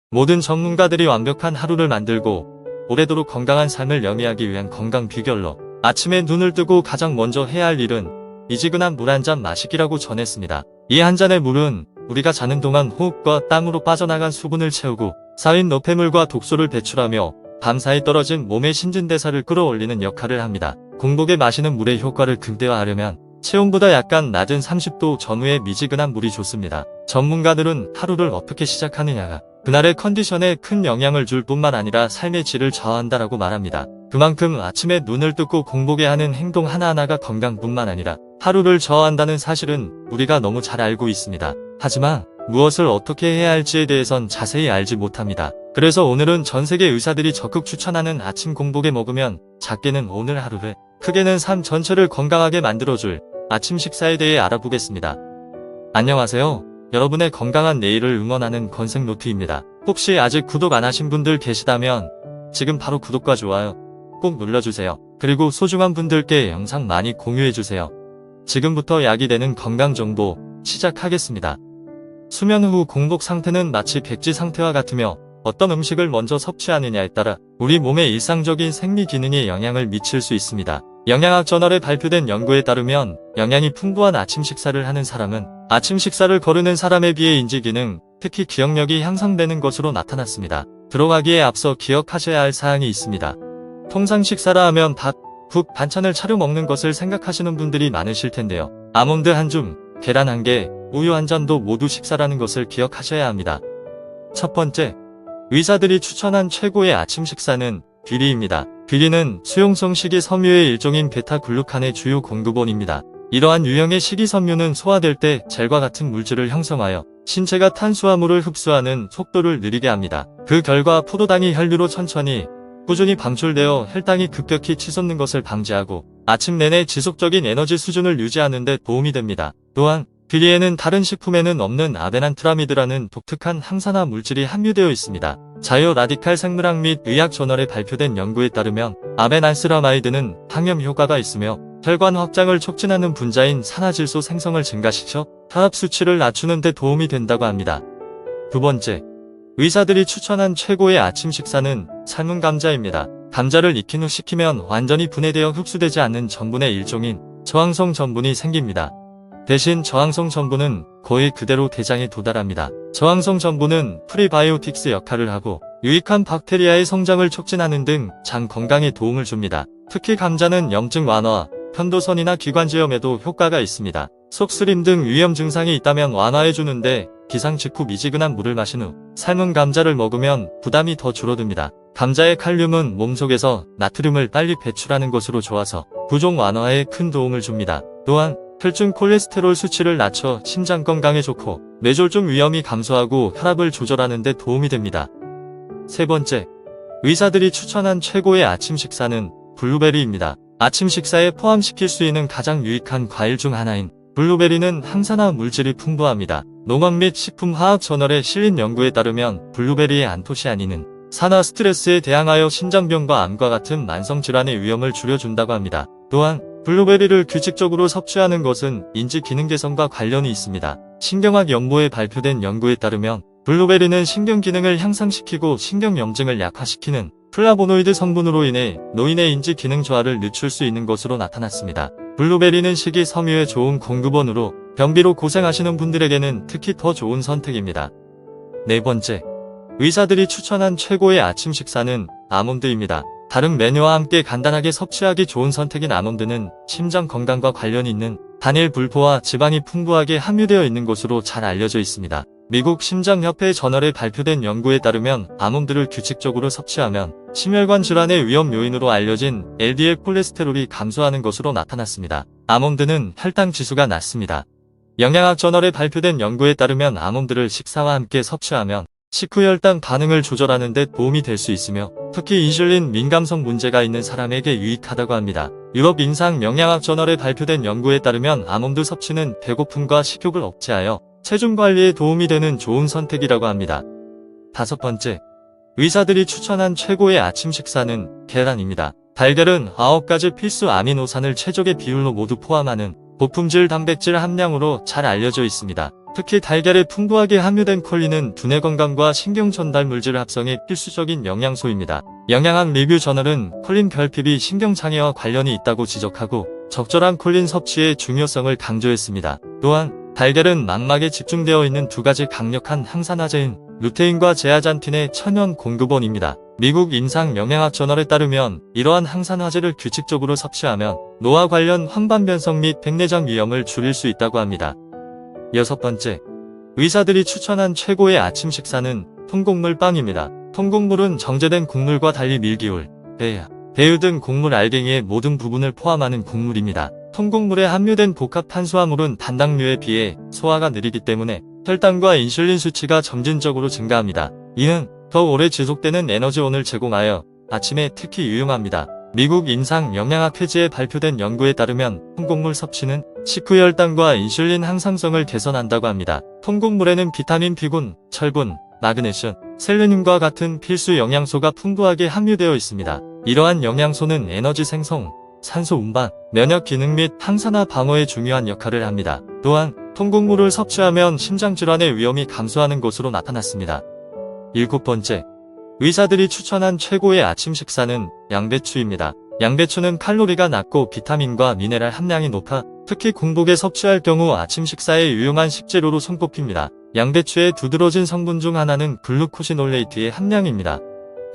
모든 전문가들이 완벽한 하루를 만들고 오래도록 건강한 삶을 영위하기 위한 건강 비결로 아침에 눈을 뜨고 가장 먼저 해야 할 일은 미지근한 물 한 잔 마시기라고 전했습니다. 이 한 잔의 물은 우리가 자는 동안 호흡과 땀으로 빠져나간 수분을 채우고 쌓인 노폐물과 독소를 배출하며 밤사이 떨어진 몸의 신진대사를 끌어올리는 역할을 합니다. 공복에 마시는 물의 효과를 극대화하려면 체온보다 약간 낮은 30도 전후의 미지근한 물이 좋습니다. 전문가들은 하루를 어떻게 시작하느냐가 그날의 컨디션에 큰 영향을 줄 뿐만 아니라 삶의 질을 저하한다라고 말합니다. 그만큼 아침에 눈을 뜨고 공복에 하는 행동 하나하나가 건강뿐만 아니라 하루를 저하한다는 사실은 우리가 너무 잘 알고 있습니다. 하지만 무엇을 어떻게 해야 할지에 대해선 자세히 알지 못합니다. 그래서 오늘은 전세계 의사들이 적극 추천하는 아침 공복에 먹으면 작게는 오늘 하루를, 크게는 삶 전체를 건강하게 만들어줄 아침 식사에 대해 알아보겠습니다. 안녕하세요. 여러분의 건강한 내일을 응원하는 건생노트입니다. 혹시 아직 구독 안 하신 분들 계시다면 지금 바로 구독과 좋아요 꼭 눌러주세요. 그리고 소중한 분들께 영상 많이 공유해주세요. 지금부터 약이 되는 건강정보 시작하겠습니다. 수면 후 공복 상태는 마치 백지 상태와 같으며 어떤 음식을 먼저 섭취하느냐에 따라 우리 몸의 일상적인 생리 기능에 영향을 미칠 수 있습니다. 영양학 저널에 발표된 연구에 따르면 영양이 풍부한 아침 식사를 하는 사람은 아침 식사를 거르는 사람에 비해 인지기능, 특히 기억력이 향상되는 것으로 나타났습니다. 들어가기에 앞서 기억하셔야 할 사항이 있습니다. 통상 식사라 하면 밥, 국, 반찬을 차려 먹는 것을 생각하시는 분들이 많으실 텐데요. 아몬드 한 줌, 계란 한 개, 우유 한 잔도 모두 식사라는 것을 기억하셔야 합니다. 첫 번째, 의사들이 추천한 최고의 아침 식사는 귀리입니다. 귀리는 수용성 식이섬유의 일종인 베타글루칸의 주요 공급원입니다. 이러한 유형의 식이섬유는 소화될 때 젤과 같은 물질을 형성하여 신체가 탄수화물을 흡수하는 속도를 느리게 합니다. 그 결과 포도당이 혈류로 천천히 꾸준히 방출되어 혈당이 급격히 치솟는 것을 방지하고 아침 내내 지속적인 에너지 수준을 유지하는 데 도움이 됩니다. 또한 귀리에는 다른 식품에는 없는 아베난트라미드라는 독특한 항산화 물질이 함유되어 있습니다. 자유 라디칼 생물학 및 의학 저널에 발표된 연구에 따르면 아베난스라마이드는 항염 효과가 있으며 혈관 확장을 촉진하는 분자인 산화질소 생성을 증가시켜 혈압 수치를 낮추는 데 도움이 된다고 합니다. 두 번째, 의사들이 추천한 최고의 아침 식사는 삶은 감자입니다. 감자를 익힌 후 식히면 완전히 분해되어 흡수되지 않는 전분의 일종인 저항성 전분이 생깁니다. 대신 저항성 전분은 거의 그대로 대장에 도달합니다. 저항성 전분은 프리바이오틱스 역할을 하고 유익한 박테리아의 성장을 촉진하는 등 장 건강에 도움을 줍니다. 특히 감자는 염증 완화, 편도선이나 기관지염에도 효과가 있습니다. 속쓰림 등 위염 증상이 있다면 완화해주는데 기상 직후 미지근한 물을 마신 후 삶은 감자를 먹으면 부담이 더 줄어듭니다. 감자의 칼륨은 몸속에서 나트륨을 빨리 배출하는 것으로 좋아서 부종 완화에 큰 도움을 줍니다. 또한 혈중 콜레스테롤 수치를 낮춰 심장 건강에 좋고 뇌졸중 위험이 감소하고 혈압을 조절하는 데 도움이 됩니다. 세 번째, 의사들이 추천한 최고의 아침 식사는 블루베리입니다. 아침 식사에 포함시킬 수 있는 가장 유익한 과일 중 하나인 블루베리는 항산화 물질이 풍부합니다. 농업 및 식품화학 저널에 실린 연구에 따르면 블루베리의 안토시아닌은 산화 스트레스에 대항하여 심장병과 암과 같은 만성질환의 위험을 줄여준다고 합니다. 또한 블루베리를 규칙적으로 섭취하는 것은 인지 기능 개선과 관련이 있습니다. 신경학 연보에 발표된 연구에 따르면 블루베리는 신경 기능을 향상시키고 신경염증을 약화시키는 플라보노이드 성분으로 인해 노인의 인지 기능 저하를 늦출 수 있는 것으로 나타났습니다. 블루베리는 식이섬유의 좋은 공급원으로 변비로 고생하시는 분들에게는 특히 더 좋은 선택입니다. 네 번째, 의사들이 추천한 최고의 아침 식사는 아몬드입니다. 다른 메뉴와 함께 간단하게 섭취하기 좋은 선택인 아몬드는 심장 건강과 관련이 있는 단일 불포와 지방이 풍부하게 함유되어 있는 것으로 잘 알려져 있습니다. 미국 심장협회 저널에 발표된 연구에 따르면 아몬드를 규칙적으로 섭취하면 심혈관 질환의 위험 요인으로 알려진 LDL 콜레스테롤이 감소하는 것으로 나타났습니다. 아몬드는 혈당 지수가 낮습니다. 영양학 저널에 발표된 연구에 따르면 아몬드를 식사와 함께 섭취하면 식후 혈당 반응을 조절하는 데 도움이 될 수 있으며 특히 인슐린 민감성 문제가 있는 사람에게 유익하다고 합니다. 유럽 임상 영양학 저널에 발표된 연구에 따르면 아몬드 섭취는 배고픔과 식욕을 억제하여 체중 관리에 도움이 되는 좋은 선택이라고 합니다. 다섯 번째, 의사들이 추천한 최고의 아침 식사는 계란입니다. 달걀은 9가지 필수 아미노산을 최적의 비율로 모두 포함하는 고품질 단백질 함량으로 잘 알려져 있습니다. 특히 달걀에 풍부하게 함유된 콜린은 두뇌 건강과 신경 전달 물질 합성에 필수적인 영양소입니다. 영양학 리뷰 저널은 콜린 결핍이 신경장애와 관련이 있다고 지적하고 적절한 콜린 섭취의 중요성을 강조했습니다. 또한 달걀은 망막에 집중되어 있는 두 가지 강력한 항산화제인 루테인과 제아잔틴의 천연 공급원입니다. 미국 임상영양학 저널에 따르면 이러한 항산화제를 규칙적으로 섭취하면 노화 관련 황반변성 및 백내장 위험을 줄일 수 있다고 합니다. 6번째, 의사들이 추천한 최고의 아침 식사는 통곡물 빵입니다. 통곡물은 정제된 곡물과 달리 밀기울, 배유 등 곡물 알갱이의 모든 부분을 포함하는 곡물입니다. 통곡물에 함유된 복합 탄수화물은 단당류에 비해 소화가 느리기 때문에 혈당과 인슐린 수치가 점진적으로 증가합니다. 이는 더 오래 지속되는 에너지원을 제공하여 아침에 특히 유용합니다. 미국 임상영양학회지에 발표된 연구에 따르면 통곡물 섭취는 식후 혈당과 인슐린 항상성을 개선한다고 합니다. 통곡물에는 비타민 B군, 철분, 마그네슘, 셀레늄과 같은 필수 영양소가 풍부하게 함유되어 있습니다. 이러한 영양소는 에너지 생성, 산소 운반, 면역 기능 및 항산화 방어에 중요한 역할을 합니다. 또한 통곡물을 섭취하면 심장질환의 위험이 감소하는 것으로 나타났습니다. 7번째, 의사들이 추천한 최고의 아침 식사는 양배추입니다. 양배추는 칼로리가 낮고 비타민과 미네랄 함량이 높아 특히 공복에 섭취할 경우 아침 식사에 유용한 식재료로 손꼽힙니다. 양배추의 두드러진 성분 중 하나는 글루코시놀레이트의 함량입니다.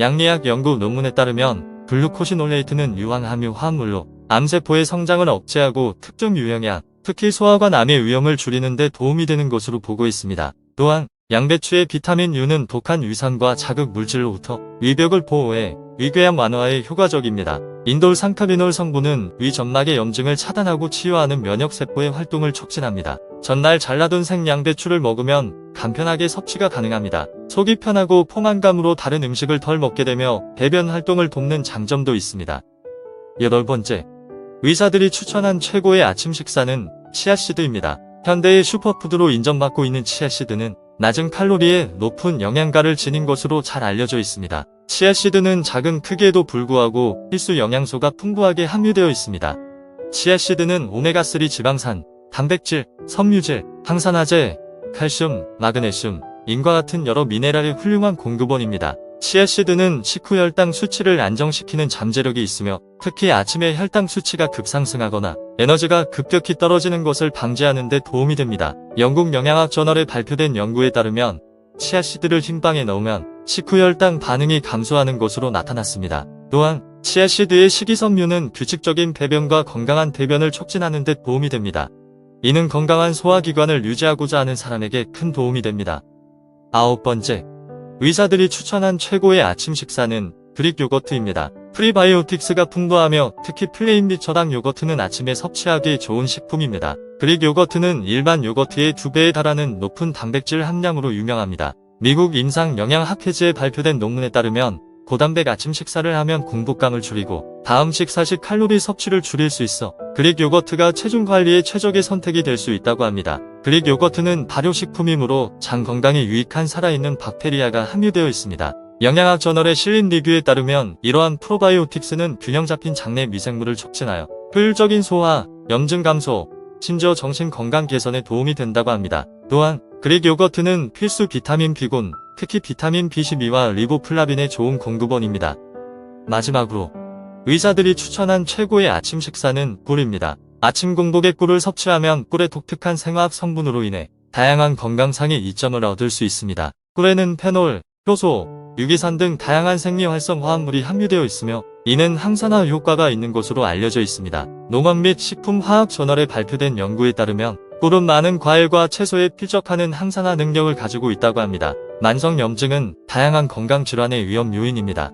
양리학 연구 논문에 따르면 글루코시놀레이트는 유황함유 화합물로 암세포의 성장을 억제하고 특정 유형의 특히 소화관 암의 위험을 줄이는 데 도움이 되는 것으로 보고 있습니다. 또한 양배추의 비타민 U는 독한 위산과 자극 물질로부터 위벽을 보호해 위궤양 완화에 효과적입니다. 인돌상카리놀 성분은 위 점막의 염증을 차단하고 치유하는 면역세포의 활동을 촉진합니다. 전날 잘라둔 생양배추를 먹으면 간편하게 섭취가 가능합니다. 속이 편하고 포만감으로 다른 음식을 덜 먹게 되며 배변 활동을 돕는 장점도 있습니다. 8번째, 의사들이 추천한 최고의 아침 식사는 치아씨드입니다. 현대의 슈퍼푸드로 인정받고 있는 치아씨드는 낮은 칼로리에 높은 영양가를 지닌 것으로 잘 알려져 있습니다. 치아씨드는 작은 크기에도 불구하고 필수 영양소가 풍부하게 함유되어 있습니다. 치아씨드는 오메가3 지방산, 단백질, 섬유질, 항산화제, 칼슘, 마그네슘, 인과 같은 여러 미네랄의 훌륭한 공급원입니다. 치아씨드는 식후 혈당 수치를 안정시키는 잠재력이 있으며 특히 아침에 혈당 수치가 급상승하거나 에너지가 급격히 떨어지는 것을 방지하는 데 도움이 됩니다. 영국 영양학 저널에 발표된 연구에 따르면 치아씨드를 흰빵에 넣으면 식후 혈당 반응이 감소하는 것으로 나타났습니다. 또한 치아씨드의 식이섬유는 규칙적인 배변과 건강한 대변을 촉진하는 데 도움이 됩니다. 이는 건강한 소화기관을 유지하고자 하는 사람에게 큰 도움이 됩니다. 9번째, 의사들이 추천한 최고의 아침 식사는 그릭 요거트입니다. 프리바이오틱스가 풍부하며 특히 플레인 및 저당 요거트는 아침에 섭취하기 좋은 식품입니다. 그릭 요거트는 일반 요거트의 2배에 달하는 높은 단백질 함량으로 유명합니다. 미국 임상영양학회지에 발표된 논문에 따르면 고단백 아침 식사를 하면 공복감을 줄이고 다음 식사 시 칼로리 섭취를 줄일 수 있어 그릭 요거트가 체중 관리에 최적의 선택이 될 수 있다고 합니다. 그릭 요거트는 발효식품이므로 장 건강에 유익한 살아있는 박테리아가 함유되어 있습니다. 영양학 저널의 실린 리뷰에 따르면 이러한 프로바이오틱스는 균형 잡힌 장내 미생물을 촉진하여 효율적인 소화, 염증 감소, 심지어 정신 건강 개선에 도움이 된다고 합니다. 또한 그릭 요거트는 필수 비타민 B군, 특히 비타민 B12와 리보플라빈의 좋은 공급원입니다. 마지막으로 의사들이 추천한 최고의 아침 식사는 꿀입니다. 아침 공복에 꿀을 섭취하면 꿀의 독특한 생화학 성분으로 인해 다양한 건강상의 이점을 얻을 수 있습니다. 꿀에는 페놀, 효소, 유기산 등 다양한 생리활성 화합물이 함유되어 있으며 이는 항산화 효과가 있는 것으로 알려져 있습니다. 농업 및 식품화학 저널에 발표된 연구에 따르면 꿀은 많은 과일과 채소에 필적하는 항산화 능력을 가지고 있다고 합니다. 만성 염증은 다양한 건강질환의 위험 요인입니다.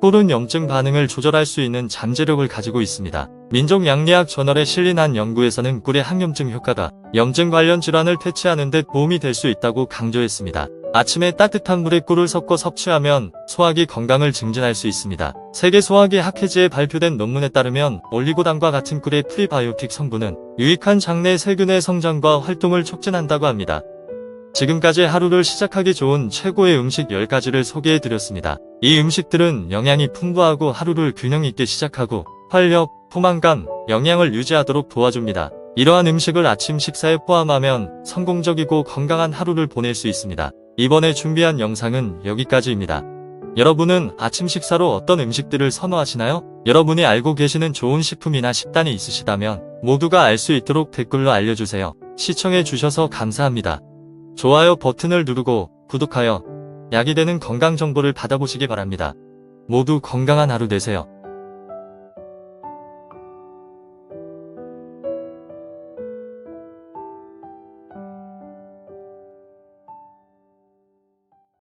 꿀은 염증 반응을 조절할 수 있는 잠재력을 가지고 있습니다. 민족양리학 저널에 실린 한 연구에서는 꿀의 항염증 효과가 염증 관련 질환을 퇴치하는 데 도움이 될 수 있다고 강조했습니다. 아침에 따뜻한 물에 꿀을 섞어 섭취하면 소화기 건강을 증진할 수 있습니다. 세계 소화기 학회지에 발표된 논문에 따르면 올리고당과 같은 꿀의 프리바이오틱 성분은 유익한 장내 세균의 성장과 활동을 촉진한다고 합니다. 지금까지 하루를 시작하기 좋은 최고의 음식 10가지를 소개해드렸습니다. 이 음식들은 영양이 풍부하고 하루를 균형 있게 시작하고 활력, 포만감, 영양을 유지하도록 도와줍니다. 이러한 음식을 아침 식사에 포함하면 성공적이고 건강한 하루를 보낼 수 있습니다. 이번에 준비한 영상은 여기까지입니다. 여러분은 아침 식사로 어떤 음식들을 선호하시나요? 여러분이 알고 계시는 좋은 식품이나 식단이 있으시다면 모두가 알 수 있도록 댓글로 알려주세요. 시청해주셔서 감사합니다. 좋아요 버튼을 누르고 구독하여 약이 되는 건강 정보를 받아보시기 바랍니다. 모두 건강한 하루 되세요.